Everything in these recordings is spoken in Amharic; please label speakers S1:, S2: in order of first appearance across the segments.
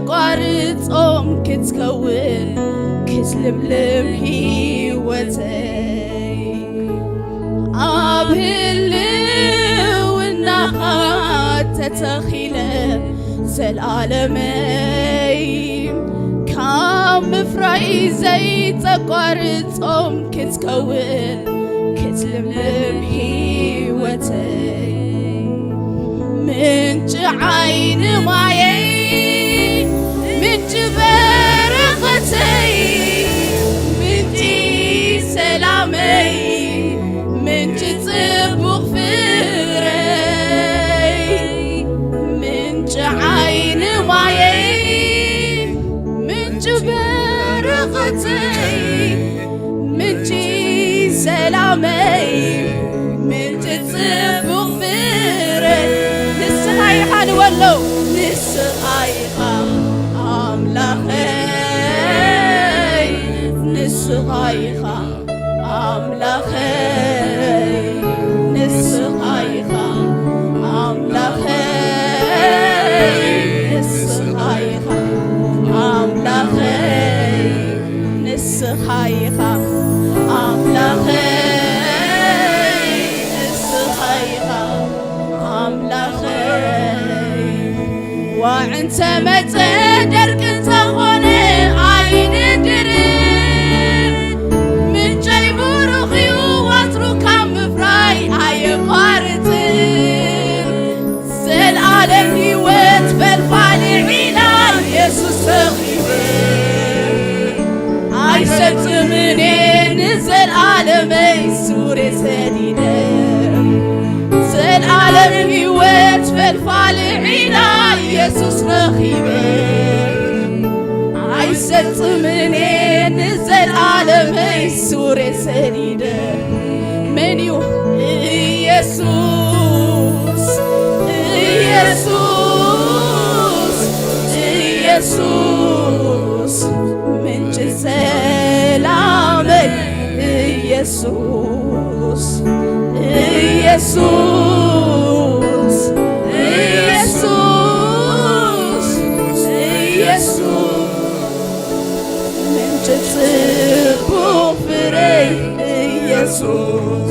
S1: ዘይተቋርጾም ክትከውን ክትልምልም ህይወተይ ኣብ ህልውናኻ ተተኺለ ዘለዓለመይ ካብ ምፍራይ ዘይተቋርጾም ክትከውን ክትልምልም ህይወተይ ምንጭ ዓይን ማየይ ምንጭ በረኸተይ ምንጭ ሰላመይ ምንጭ ጽቡቕ ፍረይ ምንጭ ዓይን ማየይ ምንጭ በረኸተይ ምንጭ ሰላመይ ምንጭ ጽቡቕ ፍረይ ንስኻ ኢኻ ንበሎ ንስኻ ኢኻ ኣምላኸይ ንስኻ ኢኻ ኣምላኸይ ንስኻ ኢኻ ኣምላኸይ ንስኻ ኢኻ ኣምላኸይ ንስኻ ኢኻ ኣምላኸይ ንስኻ ኢኻ ኣምላኸይ ዋዕንተ መፀ ደርቅ እንተኾነ ኣይንድርን ምንጨይ ብሩኽ እዩ ወትሩ ካብ ምፍራይ ኣየቋርፅን ዘለዓለም ህይወት ፈልፋሊ ዒላ ኢየሱስ ተኺበ ኣይሰጥም እኔ ንዘለዓለመይ ሱሬ ሰዲደ ዘለዓለም ህይወት ፈልፋሊ ዒላ ኢየሱስ ረኺበ ኣይሰጥም እኔ ንዘለዓለመይ ሱሬ ሰዲደ መን እዩ ኢየሱስ ኢየሱስ ኢየሱስ ምንጭ ሰላመይ ኢየሱስ ኢየሱስ ኢየሱስ ኢየሱስ ምንጭ ጽቡቕ ፍረይ ኢየሱስ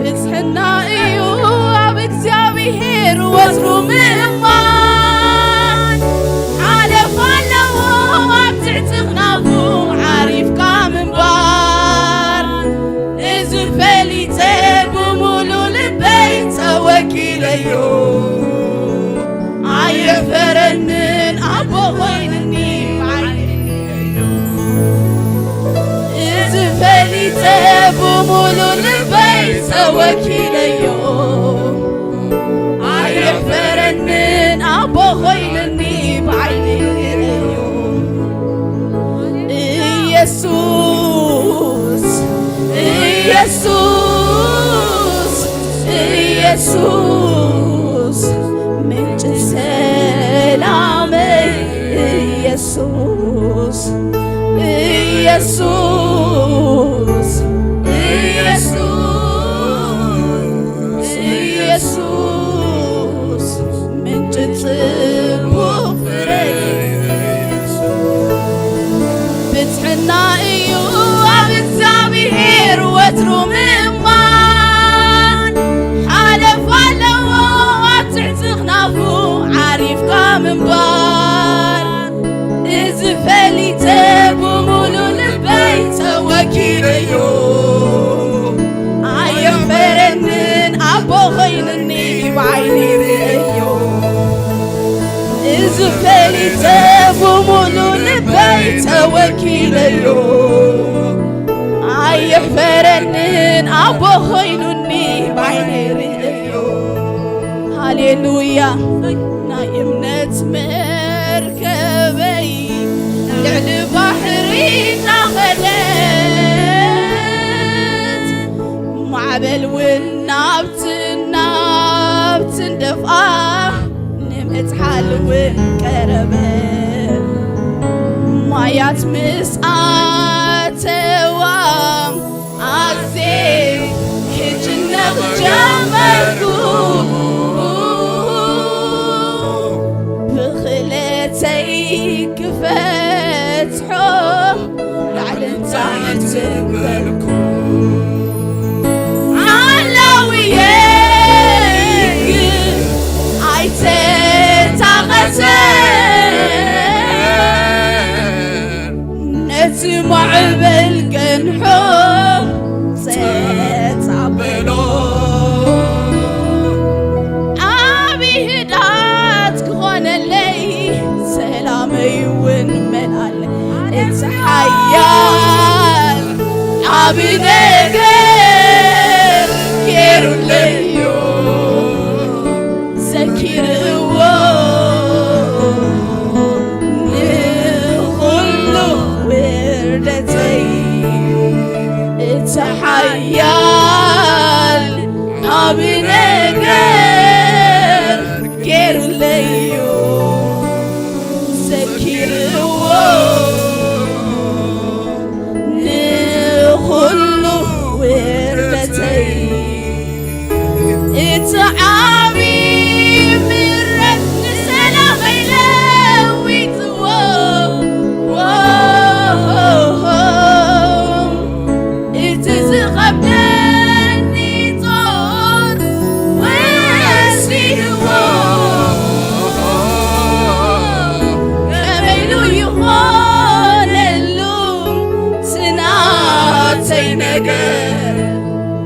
S1: ንጽሕና እዩ ኣብ እግዚአብሔር ወትሩ ምእማን ዓለፍ ኣለዎ ኣብ ትሕቲ ኽናፉ ዓሪፍካ ምንባር እዚ ፈሊጠ ብሙሉእ ልበይ ተወኪለዮ ኣየፈረንን ኣቦ ኾይንኒ እዚ ፈሊጠ ብሙሉእ ልበይ ተወኪለዮ ኣየፈረንን ኣቦ ኾይንኒ ብዓይኒ እዮ ኢየሱስ ኢየሱስ ኢየሱስ ምንጭ ሰላመይ ኢየሱስ ኢየሱስ ኢየሱስ ኢየሱስ ምንጭ ጽቡቕ ፍረይ ብጽሕና እዩ ኣብ እግዚአብሔር ወትሩ ምእማን ሓለፍ ኣለዎ ኣብ ትሕቲ ኽናፉ ዓሪፍካ ምንባር እዚ ፈሊጠ ብሙሉእ ልበይ ተወኪለዮ ኣየፈረንን ኣቦ ኾይንኒ ብዓይኒ ርእዮ እዚ ፈሊጠ ብሙሉእ ልበይ ተወኪለዮ ኣየፈረንን ኣቦ ኾይኑኒ ብዓይኒ ርእዮ ሃሌሉያ ናይ እምነት መርከበይ ልዕሊ ባሕሪ እናኸደት ማዕበል ውን ናብትን ደፍኣ ንምእትሓል ውን ቀረበት ማያት ምስኣተዋ ኣግዜ ክጭነቕ ጀመርኩ ብኽለት بيتي كفتحو لعلن تعتبركو علويك عيتي تعغتن نتمع بالقنحو تتعبلو عبي هدات كون اللي سلامي ونملال اتحيال عبي نقر كيرو ليو زكيرو نخلو وردتي اتحيال عبي نقر كيرو ليو زكيرو نخلو وردتي اتعابي مرت لسلام يلويت اتزغبني طور واسفي كميلو يخون اللوم سناتي نقر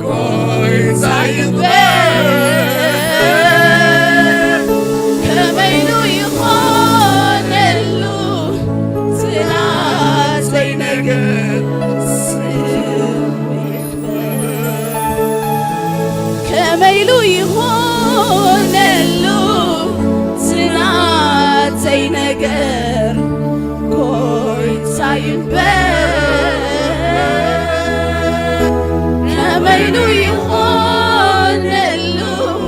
S1: كوي زايبر كميلو يخون اللوم سناتي نقر كميلو يخون اللوم سناتي نقر كوي زايبر كميلو يخون اللوم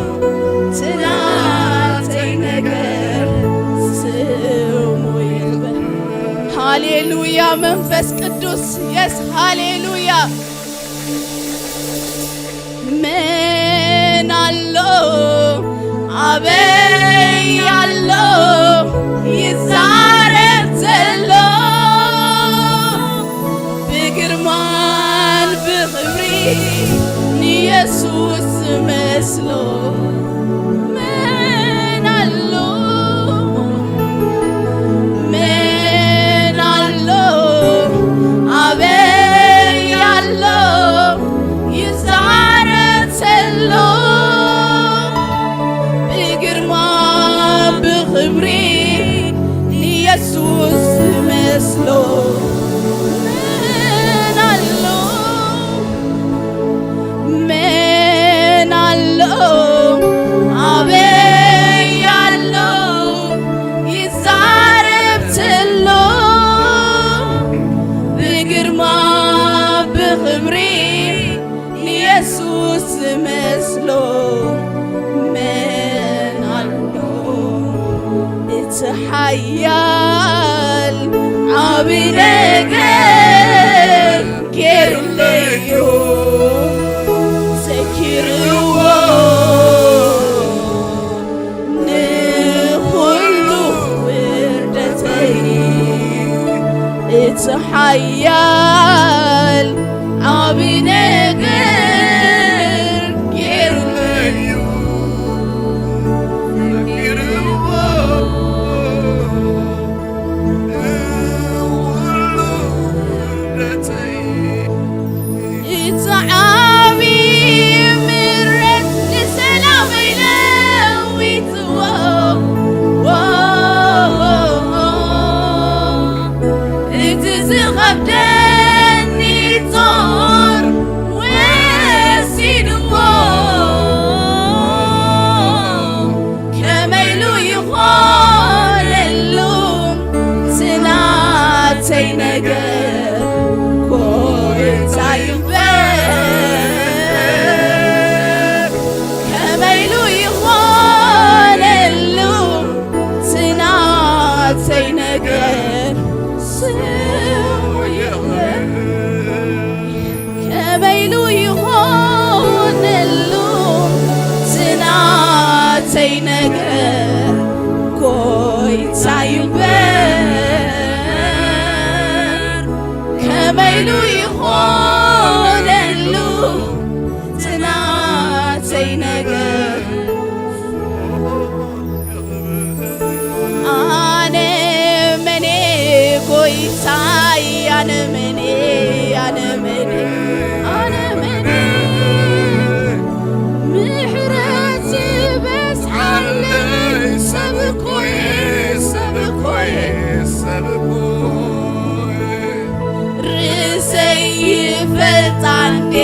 S1: سناتي نقر سمو يقبل هاليلويا منفس قدوس يس هاليلويا من الله عبي الله يزارب الله بقرمان بخبري يسوس مثله من الله من الله عبي الله يزارب الله بقرما بخبري يسوس مثله من الله من الله عبي الله يزارب الله بقرما بخبري يسوس مثله من الله اتحيال عبي نقر كيرو ليو زكيرو نخلو وردتي اتحيال عبي نقر كيرو ليو اتعابي مرت لسلام يلويت اتزغبني طور واسيد كميلو يخون اللوم سناتي نقر كوي زايبر كميلو يخون اللوم سناتي نقر سمو يقبل كميلو يخون اللوم سناتي نقر كوي زايبر ይሆነሉ ትናተይ ነገር አነ መኔ ጎይታይ አነ መኔ አነ መኔ አነ መኔ ምሕረት በዝሓለይ ሰብኮይ ሰብኮይ ርእሰይ ይፈልጣንዴ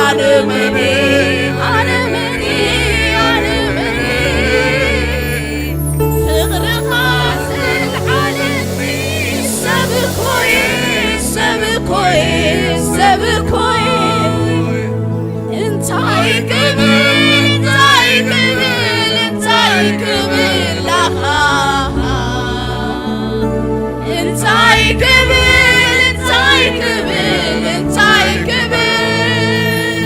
S1: አነ መኔ አነ መኔ አነ መኔ ፍቅርኻ ዘለዓለኒ ሰብኮይ ሰብኮይ ሰብኮይ እንታይ ክብል እንታይ ክብል እንታይ ክብል ለኻ እንታይ ክብል እንታይ ክብል እንታይ ክብል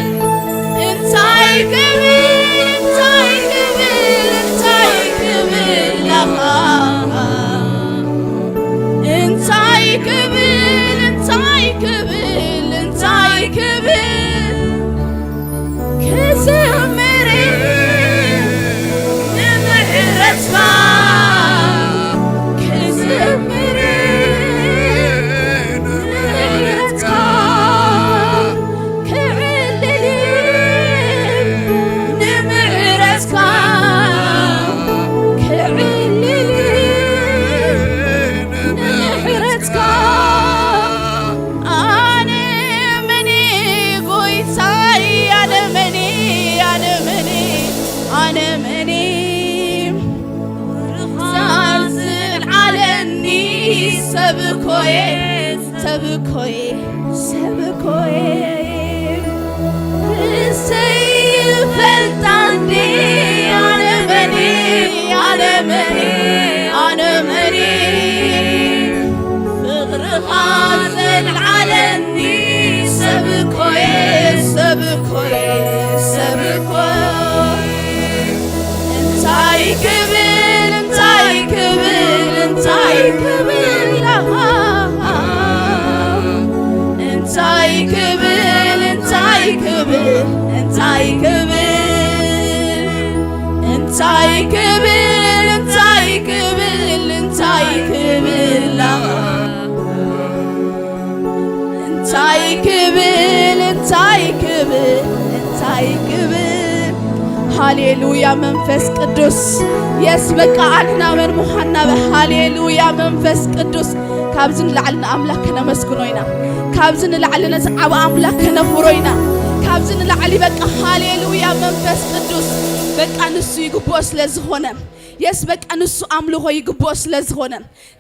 S1: እንታይ ክብል እንታይ ክብል እንታይ ክብል ለኻ እንታይ ክብል እንታይ ክብል እንታይ ክብል ክዝምር ንምሕረትካ ክዝምር ንምሕረትካ ክዕልል ንምሕረትካ ክዕልል ንምሕረትካ ኣነ መኒ ጎይታይ ኣነ መኒ ኣነ መኒ ኣነ መኒ ዝለዓለኒ ሰብኮየ ሰብኮየ ሰብኮየ ርእሰይ ይፈልጣንዴ ኣነ መኒ ኣነ መኒ ኣነ መኒ ፍቅርኻ ዘለዓለኒ ሰብኮየ ሰብኮየ ሰብኮየ እንታይ ክብል እንታይ ክብል እንታይ ክብል ለኻ እንታይ ክብል እንታይ ክብል እንታይ ክብል እንታይ ክብል እንታይ ክብል እንታይ ክብል ለኻ እንታይ ክብል እንታይ ክብል እንታይ ክብል ሃሌሉያ መንፈስ ቅዱስ የስበቃ አልና መን ሙሐና ሃሌሉያ መንፈስ ቅዱስ ካብዝን ለዓልና አምላክ ከነመስግኖ ኢና ካብዝን ለዓልና ዝዓባ አምላክ ከነፍሮ ኢና ካብዝን ለዓሊ በቃ ሃሌሉያ መንፈስ ቅዱስ በቃ ንሱ ይግቦ ስለዝኾነ የስ በቃ ንሱ አምልኾ ይግቦ ስለዝኾነ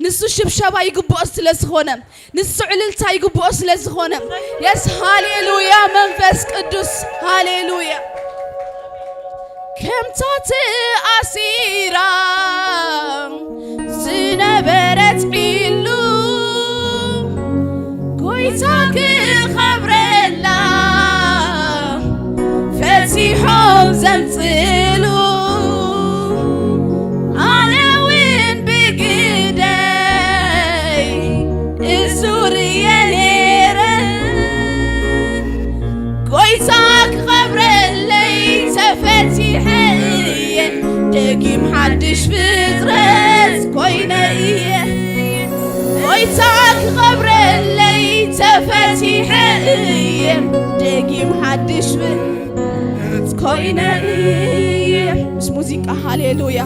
S1: ንሱ ሽብሸባ ይግቦ ስለዝኾነ ንሱ ዕልልታ ይግቦ ስለዝኾነ የስ ሃሌሉያ መንፈስ ቅዱስ ሃሌሉያ ከምታት አሲራ ዝነበረት ዒሉ ጎይታ ክኸብረላ ፈሲሖም ዘምፅሉ ኣነ ውን ብግደይ እዙርየ ነይረ ጎይታ ክኸብረለይ ተፈቲሐ እየ ደጊም ሓድሽ ፍጥረት ኮይነ እየ ጎይታ ክኸብረለይ ተፈቲሐ እየ ደጊም ሓድሽ ፍጥረት ኮይነ እየ ምስ ሙዚቃ ሃሌሉያ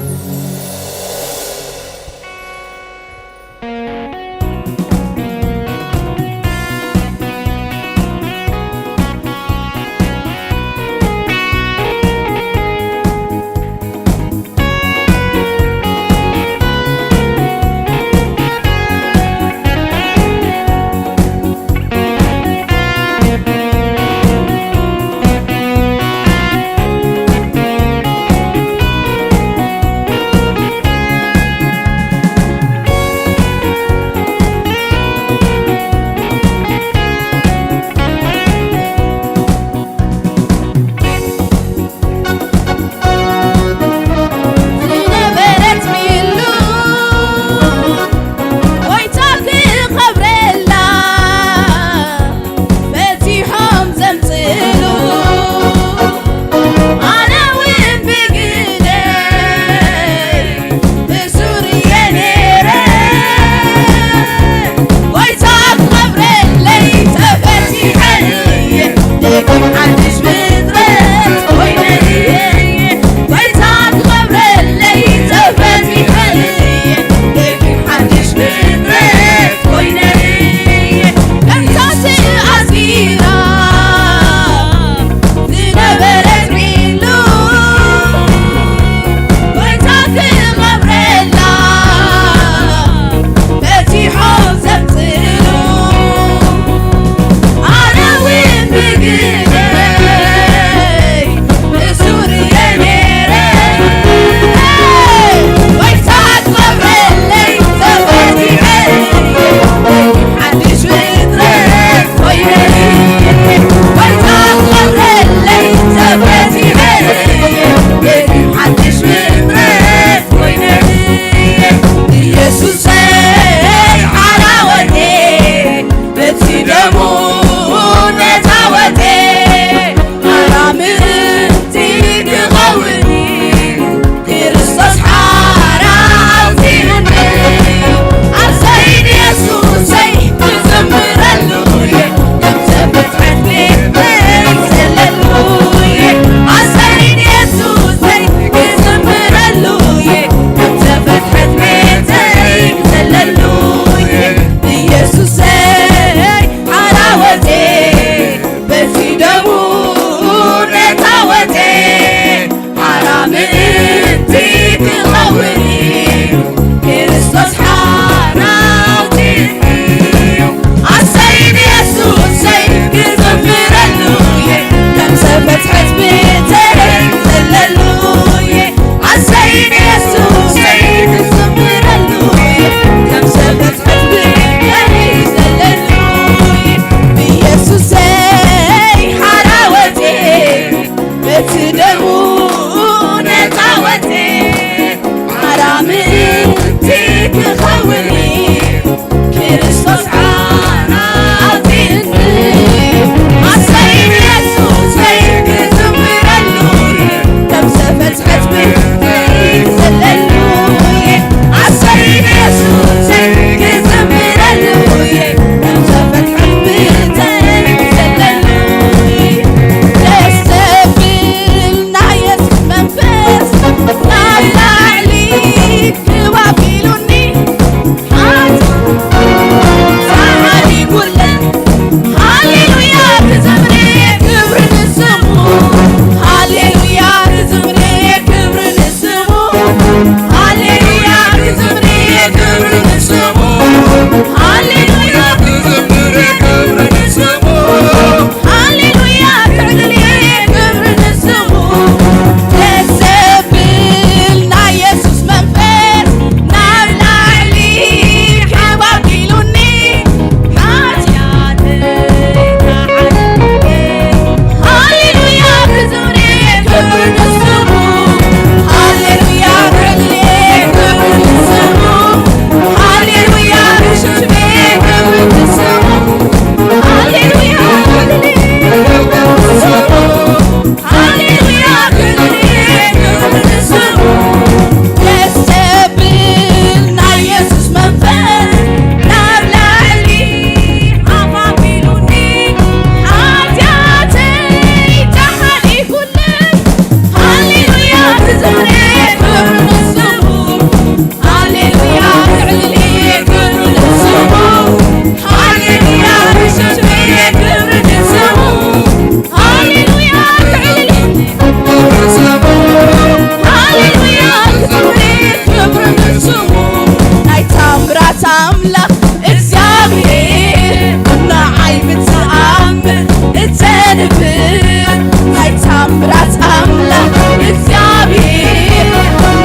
S1: አምላክ እግዚአብሔር ንዓይ ብትኣምር እተንብር ናይ ታምራት አምላክ እግዚአብሔር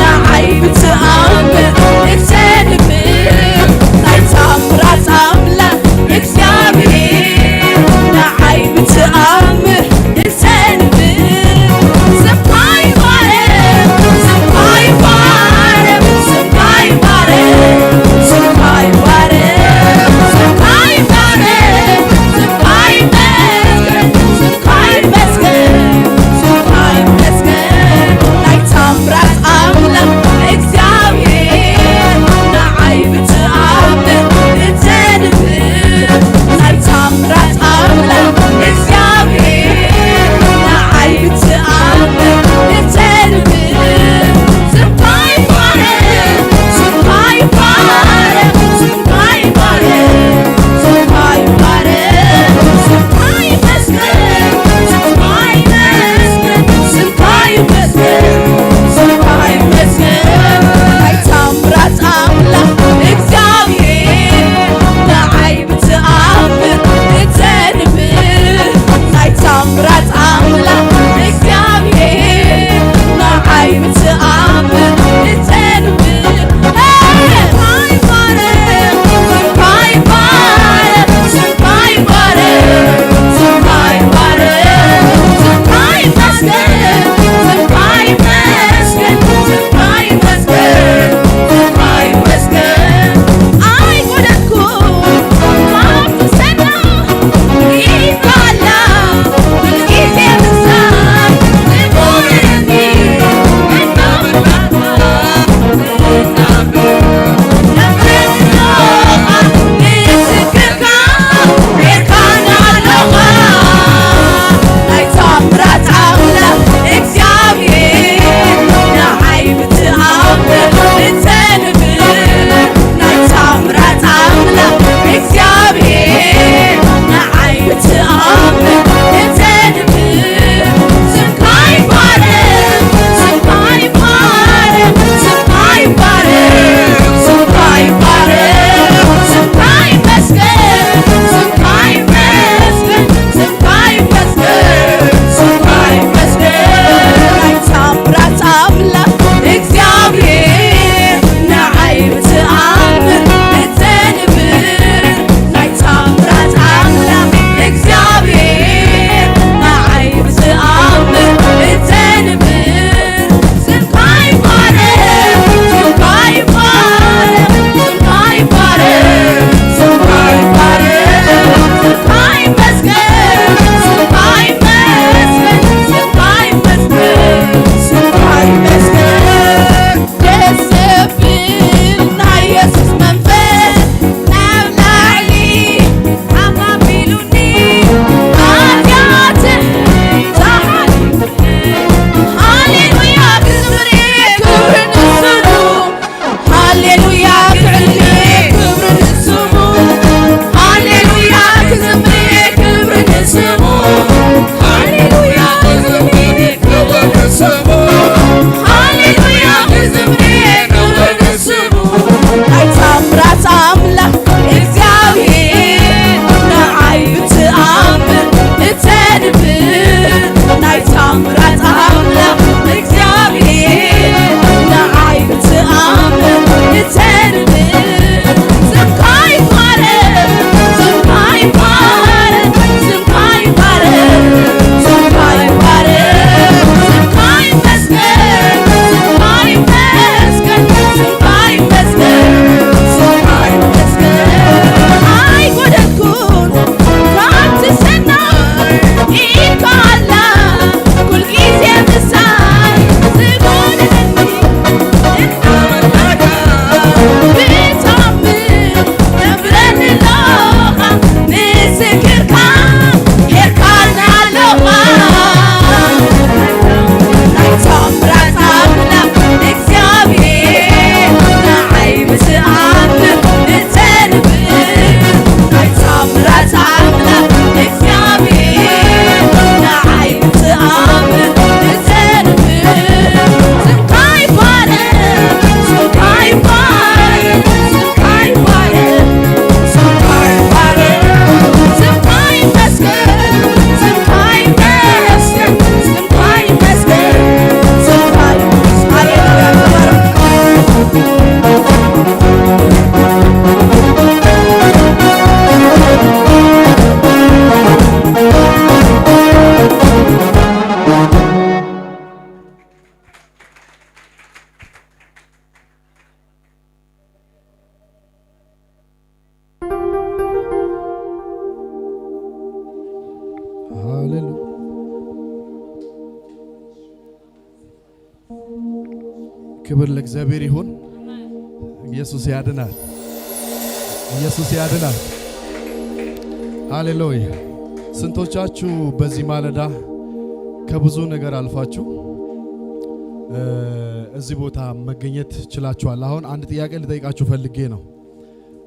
S1: ንዓይ ብትኣምር እተንብር ናይ ታምራት አምላክ እግዚአብሔር ንዓይ ብትኣምር
S2: Sky ክብር ለእግዚአብሔር ይሁን። ኢየሱስ ያድናል። ኢየሱስ ያድናል። ሃሌሉያ። ስንቶቻችሁ በዚህ ማለዳ ከብዙ ነገር አልፋችሁ እዚህ ቦታ መገኘት ችላችኋል? አሁን አንድ ጥያቄ ልጠይቃችሁ ፈልጌ ነው።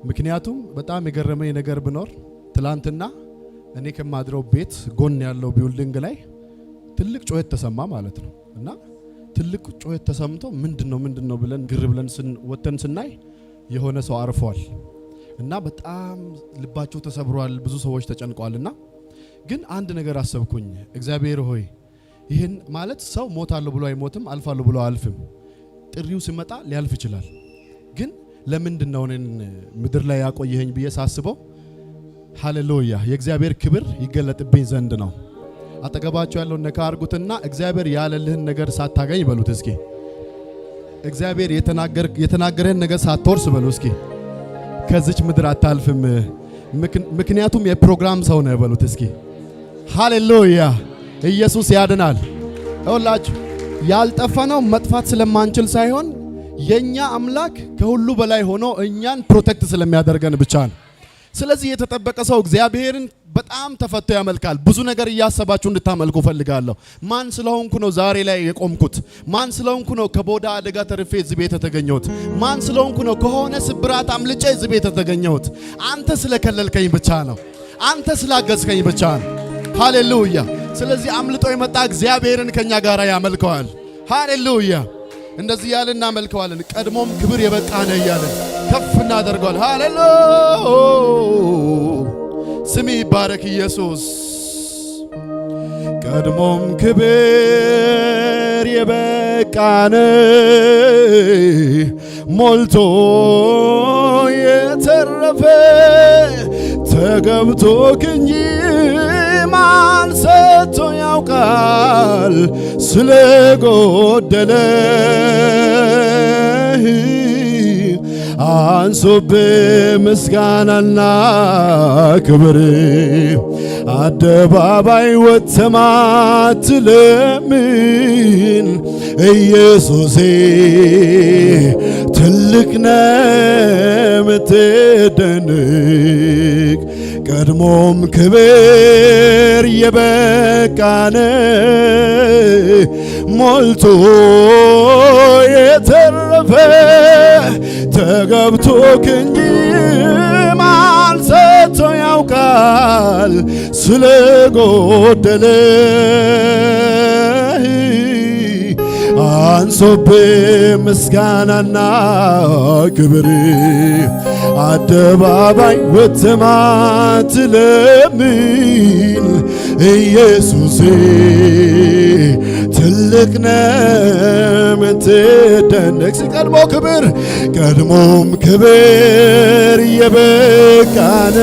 S2: ምክንያቱም በጣም የገረመኝ ነገር ቢኖር ትላንትና እኔ ከማድረው ቤት ጎን ያለው ቢልዲንግ ላይ ትልቅ ጩኸት ተሰማ ማለት ነው። እና ትልቅ ጩኸት ተሰምቶ ምንድነው ብለን ግር ብለን ወተን ስናይ የሆነ ሰው አርፏል። እና በጣም ልባቸው ተሰብሯል፣ ብዙ ሰዎች ተጨንቀዋልና ግን አንድ ነገር አሰብኩኝ። እግዚአብሔር ሆይ ይሄን ማለት ሰው ሞታለሁ ብሎ አይሞትም፣ አልፋለሁ ብሎ አልፍም። ጥሪው ሲመጣ ሊያልፍ ይችላል። ግን ለምንድነው እኔን ምድር ላይ ያቆየኸኝ ብዬ ሳስበው ሃሌሉያ የእግዚአብሔር ክብር ይገለጥብኝ ዘንድ ነው። አጠገባቸው ያለውን ነካ አርጉትና እግዚአብሔር ያለልህን ነገር ሳታገኝ በሉት እስኪ። እግዚአብሔር የተናገረህን ነገር ሳትወርስ በሉ እስኪ። ከዚች ምድር አታልፍም፣ ምክንያቱም የፕሮግራም ሰው ነህ በሉት እስኪ። ሃሌሉያ ኢየሱስ ያድናል። ሁላችሁ ያልጠፋነው መጥፋት ስለማንችል ሳይሆን የኛ አምላክ ከሁሉ በላይ ሆኖ እኛን ፕሮቴክት ስለሚያደርገን ብቻ ነው። ስለዚህ የተጠበቀ ሰው እግዚአብሔርን በጣም ተፈቶ ያመልካል። ብዙ ነገር እያሰባችሁ እንድታመልኩ ፈልጋለሁ። ማን ስለሆንኩ ነው ዛሬ ላይ የቆምኩት? ማን ስለሆንኩ ነው ከቦዳ አደጋ ተርፌ እዚህ ቤት የተገኘሁት? ማን ስለሆንኩ ነው ከሆነ ስብራት አምልጬ እዚህ ቤት የተገኘሁት? አንተ ስለከለልከኝ ብቻ ነው። አንተ ስላገዝከኝ ብቻ ነው። ሃሌሉያ። ስለዚህ አምልጦ የመጣ እግዚአብሔርን ከኛ ጋር ያመልከዋል። ሃሌሉያ። እንደዚህ ያለን እናመልከዋለን። ቀድሞም ክብር የበቃነ እያለን ከፍ እናደርገዋለን። ሃሌሉያ ስሚ ይባረክ ኢየሱስ። ቀድሞም ክብር የበቃነ ሞልቶ የተረፈ ተገብቶ ክንጂ ማን ሰጥቶ ያውቃል ስለጎደለ አንሶብህ ምስጋናና ክብር አደባባይ ወጥተህ ማትለምን ኢየሱሴ ትልቅ ነህ ምትደንቅ ቀድሞም ክብር የበቃነ ሞልቶ የተረፈ ተገብቶ ክንጂ ማን ሰጥቶ ያውቃል ስለጎደለ አንሶብህ ምስጋናና ክብር አደባባይ ወጥተህ ማትለምን ኢየሱሴ ትልቅ ነህ ምትደንቅ። ቀድሞ ክብር ቀድሞም ክብር የበቃነ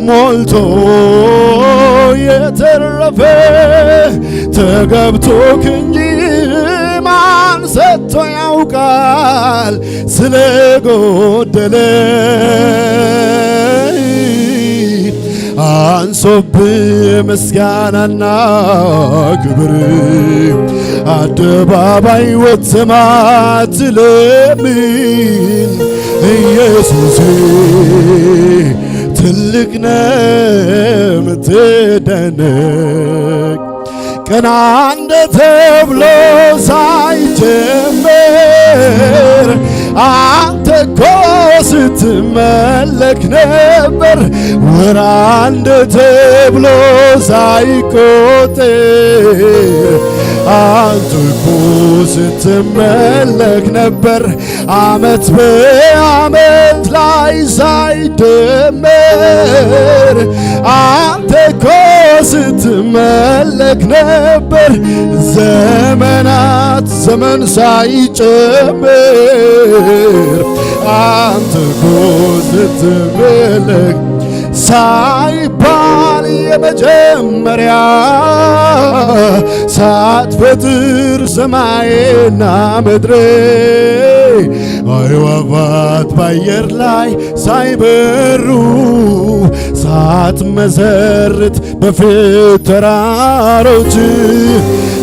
S2: ሞልቶ የተረፈ ተገብቶ ክንጂ ማን ሰጥቶ ያውቃል ስለጎደለ አንሶብህ ምስጋናና ክብር አደባባይ ወጥተህ ማትለምን ኢየሱሴ ትልቅ ነህ ምትደንቅ ቀና እንደ ተብሎ ሳይጀመር አንተ እኮ ስትመለክ ነበር። ወራ እንደ ተብሎ ሳይቆጠር አንተ እኮ ስትመለክ ነበር። ዓመት በዓመት ላይ ሳይደመር አንተ እኮ ስትመለክ ነበር። ዘመናት ዘመን ሳይጨምር አንተ እኮ ስትመለክ ሳይባል የመጀመሪያ ሳትፈጥር ሰማይና ምድር አዕዋፋት በአየር ላይ ሳይበሩ ሳትመሰርት በፊት ተራሮች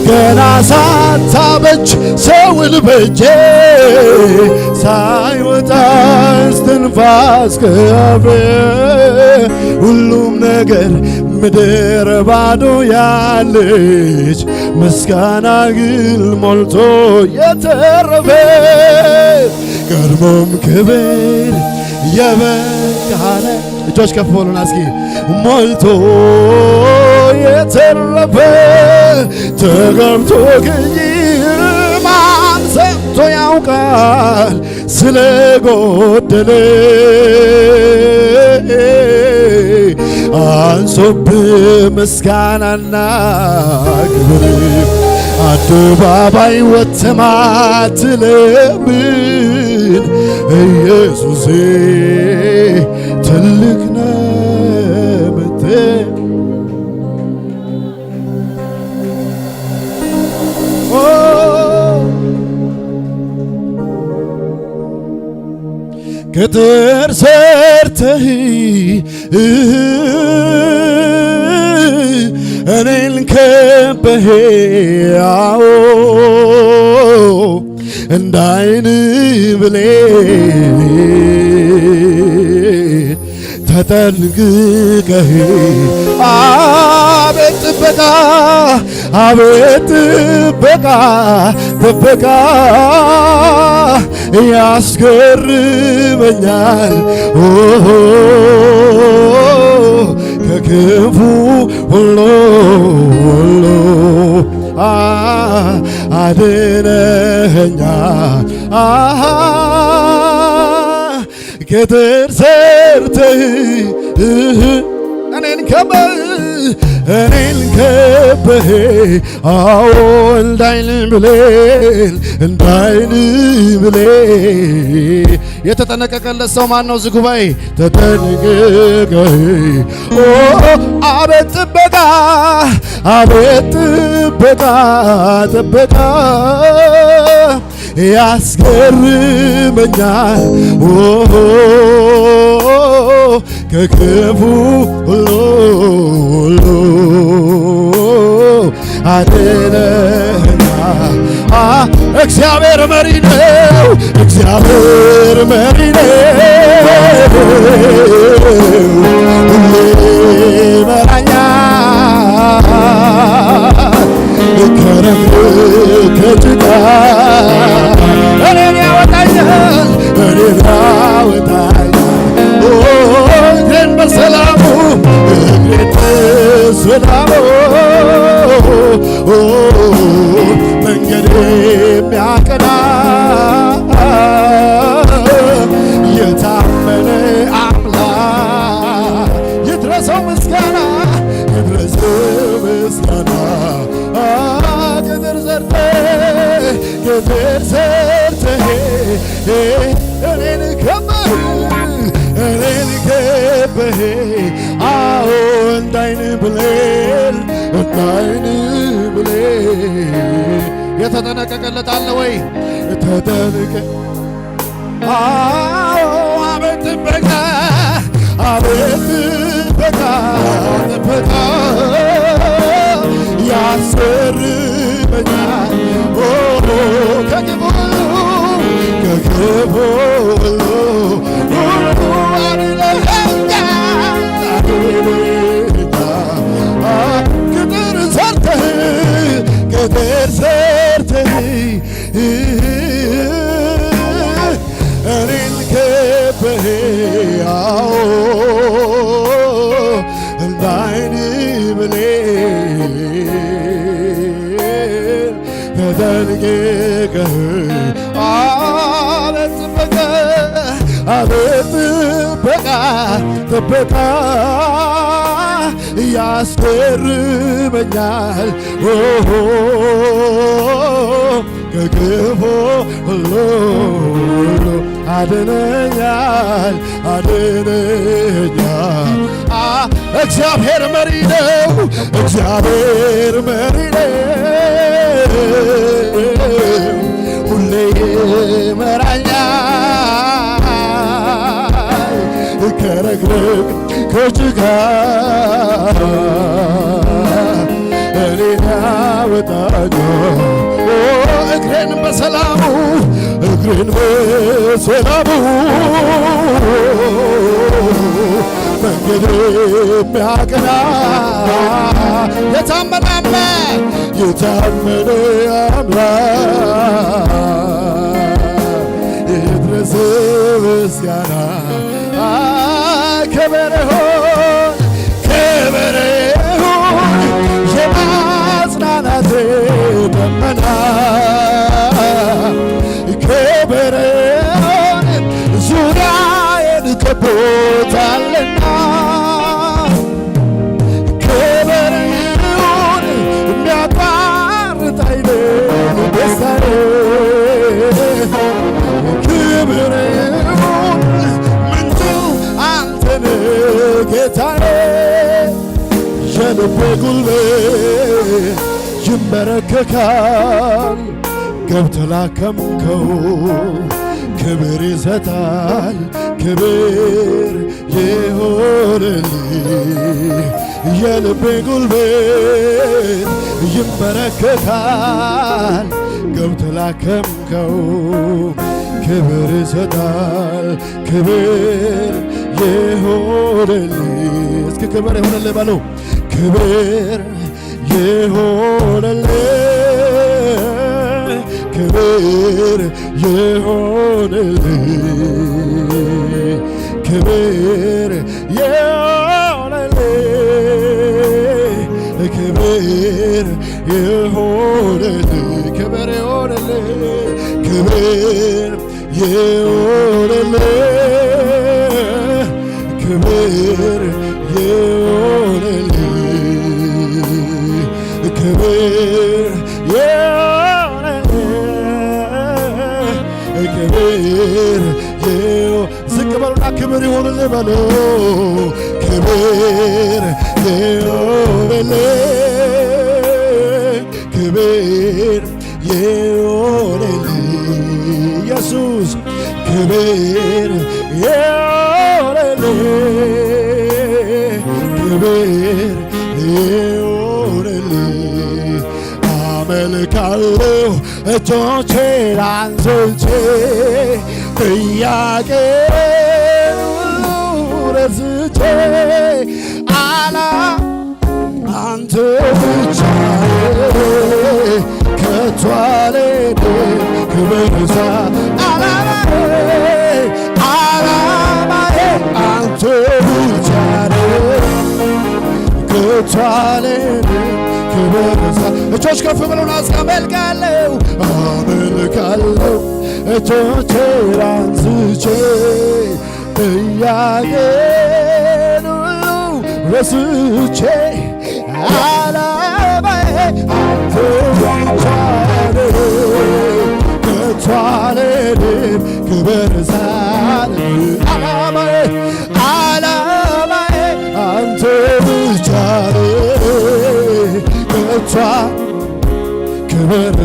S2: ገና ሳታበጅ ሰውን በጄ ሳይወጣ እስትንፋስ ከአፌ ሁሉም ነገር ምድር ባዶ ያለች ምስጋና ግን ሞልቶ የተረፈ ቀድሞም ክብር የበቃለ እጆች ከፍ በሉና እስኪ ሞልቶ የተረፈ ተገብቶ ግኝ ማን ሰጥቶ ያውቃል ስለ ጎደለ አንሶብ ምስጋናና ክብር አደባባይ ወተማትለምን ኢየሱሴ ትልቅ ነህ ቅጥር ሰርተህ እኔን ከበህ እንደ ዓይን ብሌን ተጠንቅቀህ አቤት ጥበቃ አቤት ጥበቃ ያስገርመኛል ከክፉ ሁሉ አድነኸኛል ቅጥር ሰርተህ እኔን ከበህ እንደ ዓይን ብሌን የተጠነቀቀለት ሰው ማን ነው? እዚህ ጉባኤ ተጠንቅቀህ አቤት ጥበቃ ያስገርመኛል ከክፉ ሁሉ አድነኸኛል። እግዚአብሔር መሪ ነው፣ እግዚአብሔር መሪ ነው፣ ሁሌ ይመራኛል ከጭቃ እኔን ያወጣኛል እግሬን በሰላሙ መንገድ የሚያቀና የታመነ አምላክ ይድረሰው ምስጋና ቅጥር ሰርተህ እኔን ከበህ እንደ ዓይን ብሌን የተጠነቀቀለት አለ ወይ? ተጠንቀ አቤት ጥበቃ ያስገርመኛል ከክፉ ሁሉ ቅጥር ሰርተህ እኔን ከበህ እንደ ዓይን ብሌን ተጠንቅቀህ አቤት ጥበቃ ያስገርመኛል ከክፉ ሁሉ አድነኛል። እግዚአብሔር መሪ ነው፣ እግዚአብሔር መሪ ነው፣ ሁሌ ይመራኛል ከረግረግ ከጭቃ እኔን
S3: ያወጣኛል እግሬን በሰላሙ መንገድ የሚያቀና የታመነ አምላክ ይድረስ ምስጋና ክብር ይሁን የማጽናናቴ ደመና ክብር ይሁን ዙሪያዬን ከቦታልና ክብር ይሁን የሚያቋርጥ አይደለም ደስታዬ ክብር ይሁን ምንጩ አንተን ጌታዬ የልቤ ጉልበት ይንበረከካል ገብተህ ላከምከው ክብር ይሰጣል ክብር ይሁንልህ የልቤ ጉልበት ይንበረከካል ገብተህ ላከምከው ክብር ይሰጣል ክብር ይሁንልህ እስኪ ክብር ይሁንልህ በሉ ክብር ይሁንልህ ክብር ይሁንልህ ክብር ይሁንልህ ክብር ይሁንልህ ክብር ይሁንልህ ክብር ይሁንልህ ክብር ይሁንልህ ክብር ክብር ዝቅ በሉና ክብር ይሁንልህ በሉ ክብር ይሁንልህ ክብር ይሁንልህ ኢየሱስ ክብር ይሁንልህ ክብር ይሁንልህ አመልካለሁ እጆቼን አንስቼ ጥያቄን ሁሉ ረስቼ አንተ ብቻ ከቶ አልሄድም ክብር ዓላማዬ አንተ ብቻ ከቶ አልሄድም ክብር እጆች ከፍ ብለውና አመልካለሁ እጆቼን አንስቼ ጥያቄን ሁሉ ረስቼ ዓላማዬ አንተ ብቻ ከቶ አልሄድም ክብር ዓላማዬ አንተ ብቻ ከቶ ክብር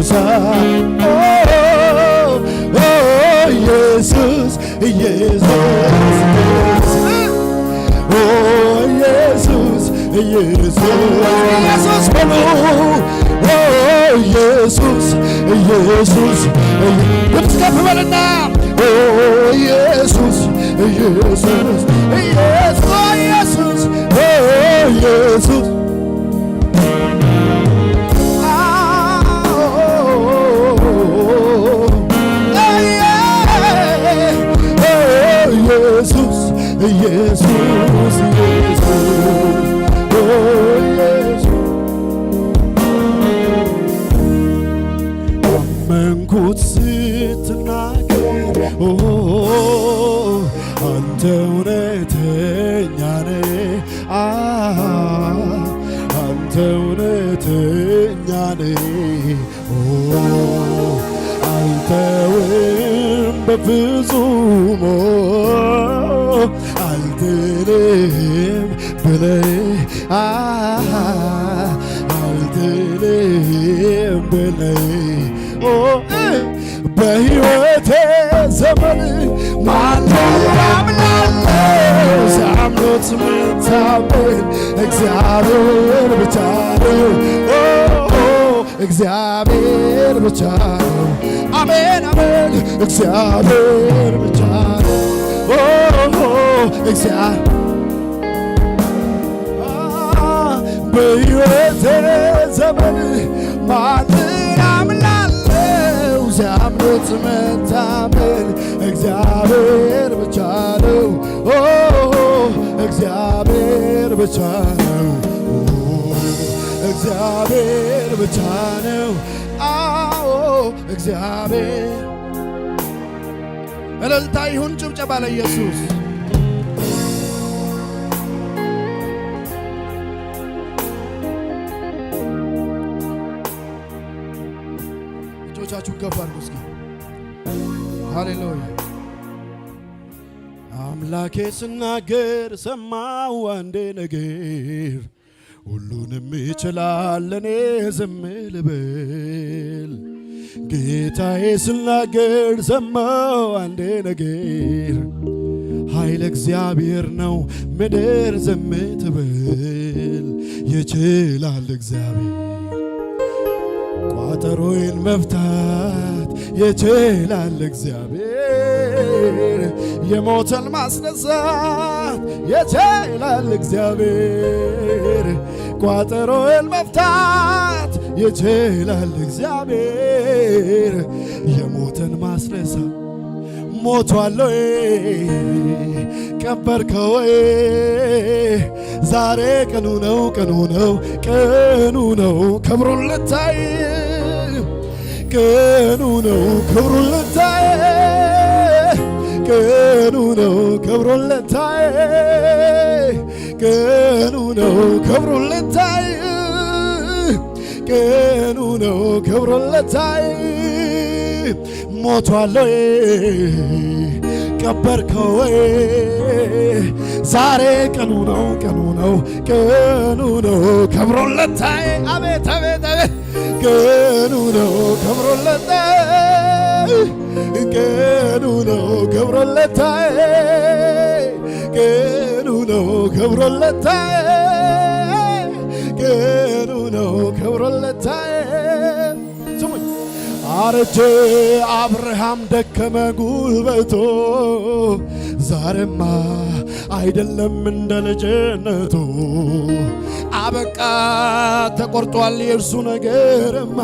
S3: ኢየሱስ በሉ ኢየሱስ ድምፅ ከፍ በልና ኢየሱስ አመንኩት ስትናገር አንተ እውነተኛ ነህ አንተ እውነተኛ ነህ አልተውም በፍጹም አልጥልም ብለህ አልጥልም ብለህ በሕይወቴ ዘመን ማነው ያምናለው ሲያምኑት ምታምን እግዚአብሔር ብቻ ነው እግዚአብሔር ብቻ ነው። አሜን አሜን እግዚአብሔር ብቻ ነው። እግዚአብሔር በሕይወቴ ዘመን ማንን አምናለሁ? ሲያምኑት መታመን እግዚአብሔር ብቻ ነው። እግዚአብሔር ብቻ ነው። እግዚአብሔር ብቻ ነው። አዎ እግዚአብሔር። እልልታ ይሁን ጭብጨባ ለኢየሱስ። እጆቻችሁን ከፍ አድርጉ እስኪ። ሃሌሉያ። አምላኬ ስናገር ሰማው አንዴ ነገር ሁሉንም ይችላል እኔ ዝም ልበል። ጌታዬ ስናገር ሰማው አንዴ ነገር ኃይለ እግዚአብሔር ነው ምድር ዝም ትበል። ይችላል እግዚአብሔር ቋጠሮዬን መፍታት ይችላል እግዚአብሔር የሞተን ማስነሳት ይችላል እግዚአብሔር ቋጠሮዬን መፍታት ይችላል እግዚአብሔር የሞተን ማስነሳት። ሞቷል ወይ ቀበርከው ወይ ዛሬ ቀኑ ነው ቀኑ ነው ቀኑ ነው ክብሩን ልታይ ቀኑ ነው ክብሩን ልታይ ቀኑ ነው ክብሩን ልታይ ቀኑ ነው ክብሩን ልታይ ቀኑ ነው ክብሩን ልታይ። ሞቷል ወይ ቀበርከው ወይ ዛሬ ቀኑ ነው ቀኑ ነው ቀኑ ነው ክብሩን ልታይ። አቤት አቤት አቤት ቀኑ ነው ክብሩን ልታይ ቀኑ ነው ክብሩን ልታይ ቀኑ ነው ክብሩን ልታይ ቀኑ ነው ክብሩን ልታይ። ስሙኝ አረጀ አብርሃም ደከመ ጉልበቶ ዛሬማ አይደለም እንደ ልጅነቱ አበቃ ተቆርጧል የእርሱ ነገርማ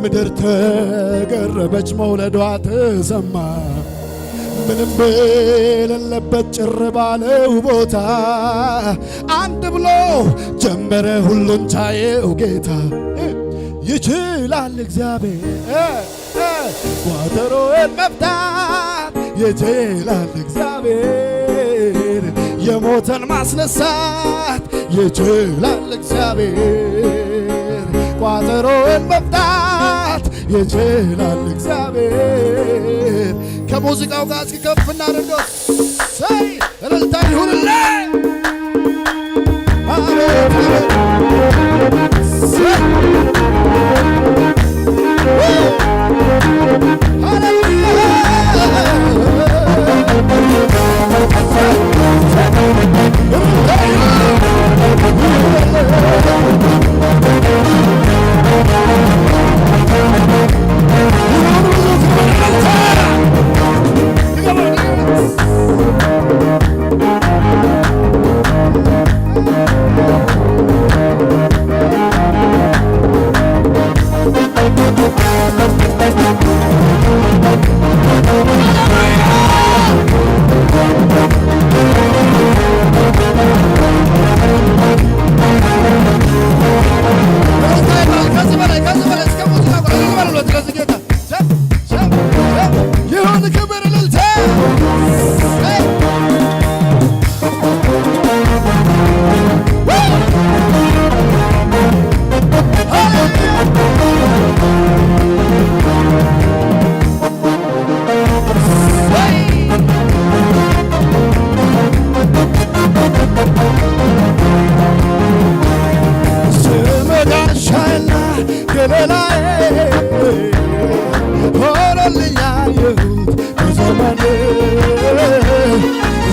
S3: ምድር ተገረበች መውለዷ ተሰማ ምንም በሌለበት ጭር ባለው ቦታ አንድ ብሎ ጀመረ ሁሉን ቻየው ጌታ ይችላል እግዚአብሔር ቋጠሮዬን መፍታት ይችላል እግዚአብሔር የሞተን ማስነሳት ይችላል እግዚአብሔር ቋጠሮዬን መፍታት ይችላል እግዚአብሔር። ከሙዚቃው ጋር እስኪ ከፍ እናድርገው። ሰይ እልልታ ይሁንልኝ። አቤት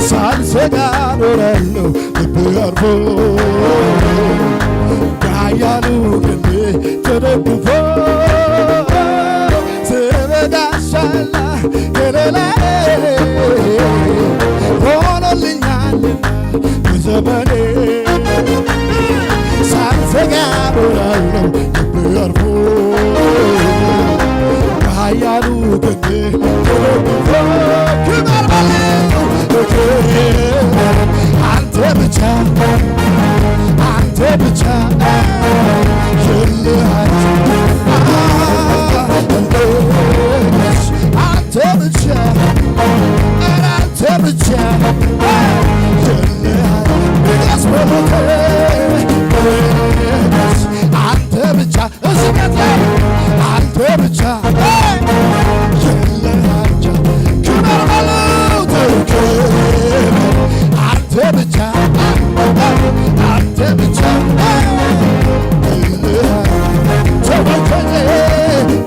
S3: ሳልሰጋ ኖራለሁ ልቤ አርፎ ያያሉ ክንድ ሆኖልኛልና በዘመኔ ሳልዘጋ እኖራለሁ ልቤ አርፎ በኃያሉ ክንድ ተደግፎ ክበር በለው አንተ ብቻ አንተ ብቻ አንተ ብቻ አንተ ብቻ አንተ ብቻ እስከት አንተ ብቻ ክበር በለው አንተ ብቻ አንተ ብቻ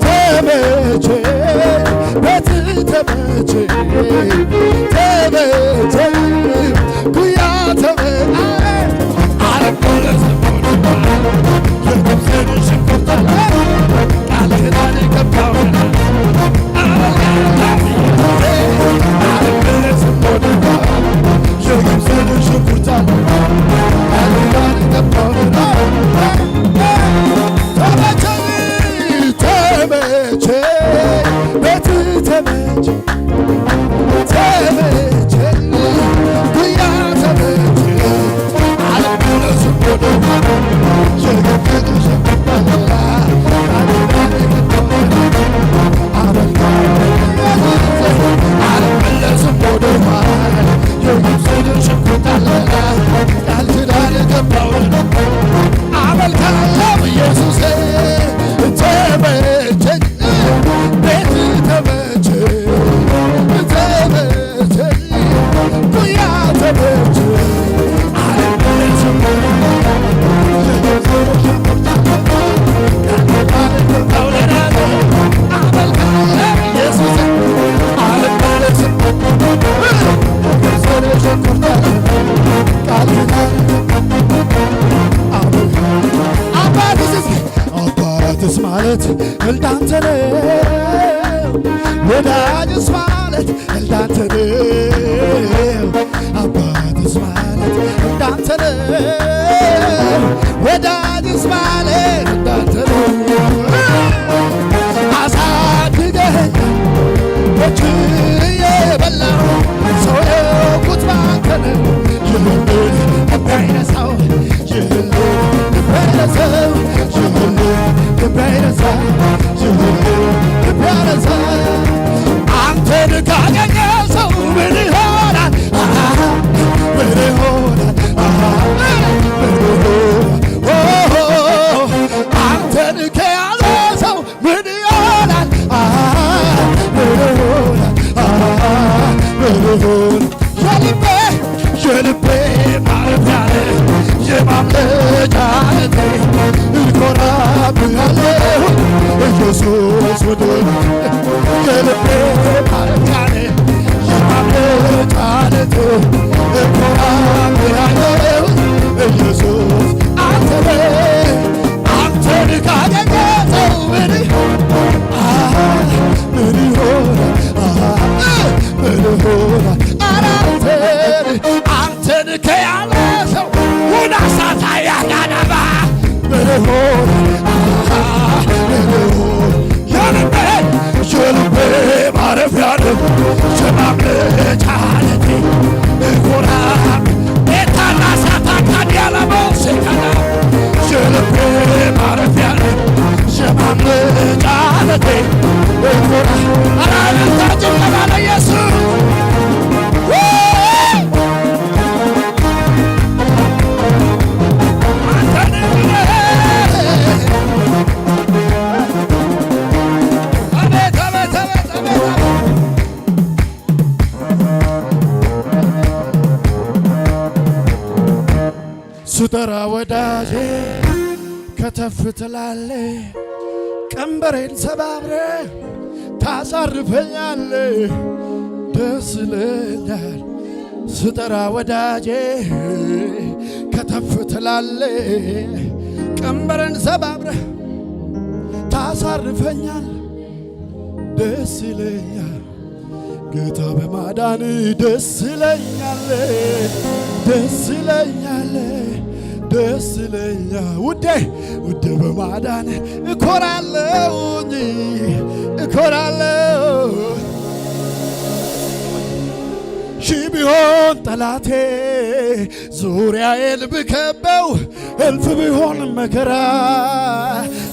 S3: ተመቼ ቤት ተመቼ ተመቼ ጉያ ተመቼ አረቆለስ የግብፅን ሽንኩርት ቃልህን ገባውና አረቆለስ የግብፅን ሽንኩርት ቃልህን ገባውና ተመቼ ቤት ተመቼ ተመቼ ጉያ ተመቼ አለበለስ ወደ የገበሽ ባላ አለበለስ ወደ የግብፅን ሽንኩርት ቃል ኪዳን ገባው አመልካለሁ ኢየሱሴ ተመቸኝ ቤት ተመቸኝ ተመቸኝ ጉያ ተመቸኝ አባትስ ማለት እንዳንተ ነው፣ ወዳጅስ ማለት እንዳንተ ነው። አባትስ ማለት እንዳንተ ነው፣ ወዳጅስ ማለት እንዳንተ ነው። አሳድገኸኛል በእጅህ የበላሁ ሰው የሆንኩት ባንተ ነው። ይህንን ልቤ አይረሳው ይህንን ልቤ አይረሳው ይህንን ልቤ አይረሳው ይህንን ልቤ አይረሳው አንተን ካገኘ ሰው ምን ይሆናል? ምን ይሆናል? ምን ይሆናል? አንተን ከያዘ ሰው ምን ይሆናል? ምን ይሆናል? ምን ይሆናል? የልቤ ማረፊያ የማምለጫ ዓለቴ እኮራብሃለሁ ኢየሱስ ውድ የልቤ ማረፊያ የማምለጫ ዓለቴ እኮራብሃለሁ ኢየሱስ አንተን ካገኘ ሰው ምን ይሆናል? ምን ይሆናል? አንተን ከያዘ ሰው ሁና ሳታ ያጋዳባ ምን ይሆናል? የልቤ ማረፊያ የማምለጫ ዓለቴ እኮራ ቤታና ሳታ ካዲያለበው ሴካና የልቤ ማረፊያ የማምለጫ ዓለቴ እኮራ አራንታችን ተባለ ኢየሱስ ስጠራ ወዳጄ ከተፍ ትላለ ቀንበሬን ሰባብረ ታሳርፈኛለ ደስ ይለኛል። ስጠራ ወዳጄ ከተፍ ትላለ ቀንበሬን ሰባብረ ታሳርፈኛል ደስ ይለኛል ጌታ በማዳን ደስ ይለኛል ደስ ይለኛል ደስ ይለኛል ውዴ ውዴ በማዳን እኮራለሁኝ እኮራለሁ ሺህ ቢሆን ጠላቴ ዙሪያዬን ብከበው እልፍ ቢሆን መከራ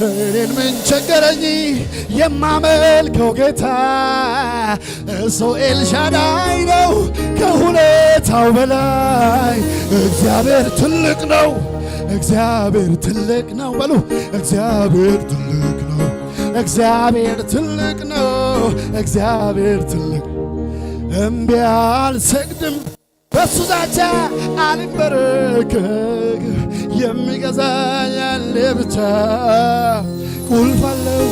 S3: እኔን ምን ቸገረኝ የማመልከው ጌታ እሱ ኤልሻዳይ ነው ከሁኔታው በላይ እግዚአብሔር ትልቅ ነው እግዚአብሔር ትልቅ ነው በሉ እግዚአብሔር ትልቅ ነው እግዚአብሔር ትልቅ ነው እግዚአብሔር ትልቅ እምቢ አልሰግድም በሱ ዛቻ አልንበረከክ የሚገዛኝ ያለ ብቻ ቁልፍ አለው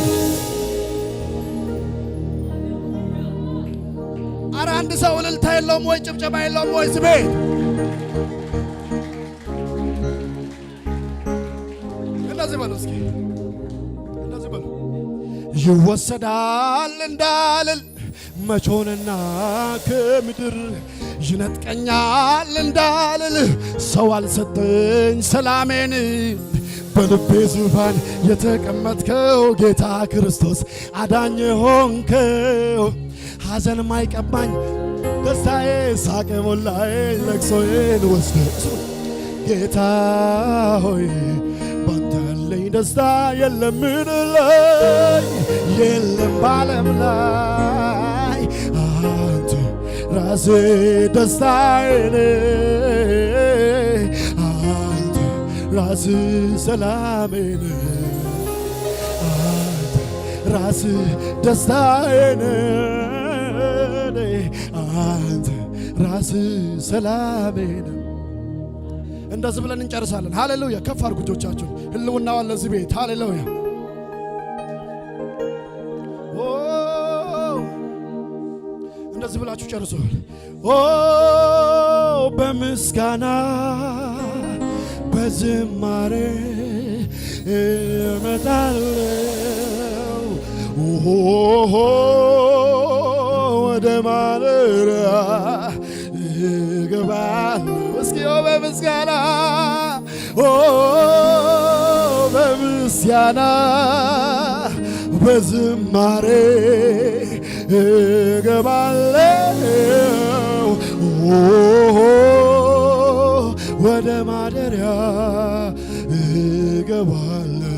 S3: ኧረ አንድ ሰው እልልታ የለውም ወይ ጭብጨባ የለውም ወይ ስሜ እንደዚህ በሉ እስኪ እንደዚህ በሉ ይወሰዳል እንዳልል መቾንና ከምድር ይነጥቀኛል እንዳልል ሰው አልሰጠኝ ሰላሜን በልቤ ዙፋን የተቀመጥከው ጌታ ክርስቶስ አዳኝ ሆንከው ሐዘን ማይቀማኝ ደስታዬ ሳቅ ሞላዬ ለቅሶዬን ወስደህ ጌታ ሆይ ባንተ ያለኝ ደስታ የለም ምድር ላይ የለም ባለም ላይ አንተ ራሴ ደስታዬ አንተ ራስ ሰላሜ አንተ ራስ ደስታዬ አንተ ራስ ሰላሜ እንደዚህ ብለን እንጨርሳለን። ሃሌሉያ! ከፍ አድርጉ እጆቻችሁን። ህልውናው አለ እዚህ ቤት። ሃሌሉያ! እንደዚህ ብላችሁ ጨርሱ። በምስጋና በዝማሬ እመጣለሁ ወደ ማደሪያ እገባለሁ። እስኪ በምስጋና በምስጋና በዝማሬ እገባለሁ ወደ ማደሪያ እገባለሁ።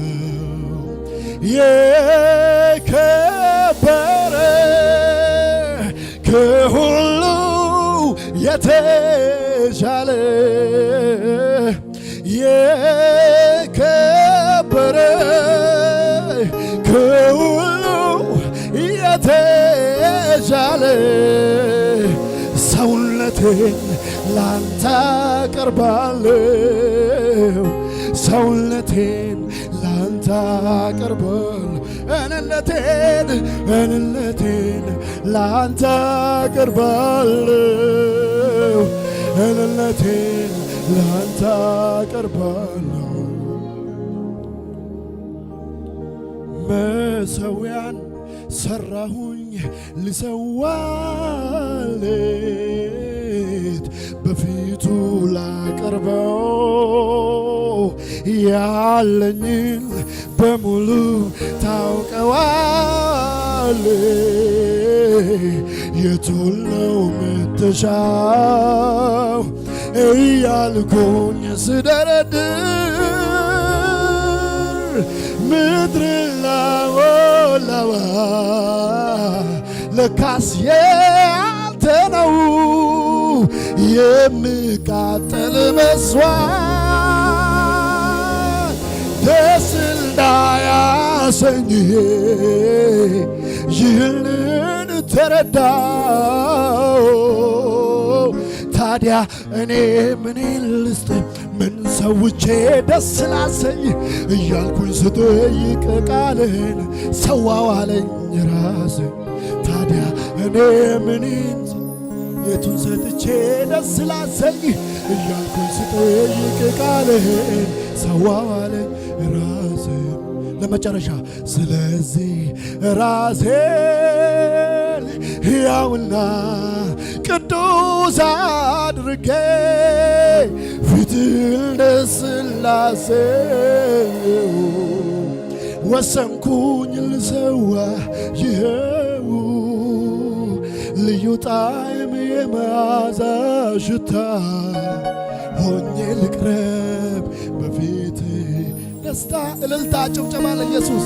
S3: የከበረ ከሁሉ የተሻለ የከበረ ከሁሉ የተሻለ ሰውነቴን ላንተ አቀርባለሁ ሰውነቴን ላንተ አቀርባለሁ እንነቴን ላንተ አቀርባለሁ እንነቴን ላንተ አቀርባለሁ። መሠዊያን ሰራሁኝ ልሰዋለት በፊቱ ላቀርበው ያለኝን በሙሉ ታውቀዋል የቱን ነው ምትሻው እያልኩኝ ስደረድር ምድርና ሞላዋ ለካስ ያንተ ነው የሚቃጠል መስዋዕት ደስ እንዳያሰኝ ይህንን ተረዳው። ታዲያ እኔ ምን ልስጥ ምን ሰውቼ ደስ ላሰኝ እያልኩኝ ስጠይቅ ቃልህን ሰዋው አለኝ ራስ። ታዲያ እኔ ምን የቱን ሰጥቼ ደስ ላሰኝ እያልኩኝ ስጠይቅ ቃልህን ሰዋው አለኝ ራስ። ለመጨረሻ ስለዚህ ራሴን ሕያውና ቅዱስ አድርጌ ፊትህን ለሥላሴው ወሰንኩኝ ልሰዋ ይኸው ልዩ ጣዕም የመዓዛ ሽታ ሆኜ ልቅረብ በፊትህ ደስታ እልልታ ጭብጨባ ለኢየሱስ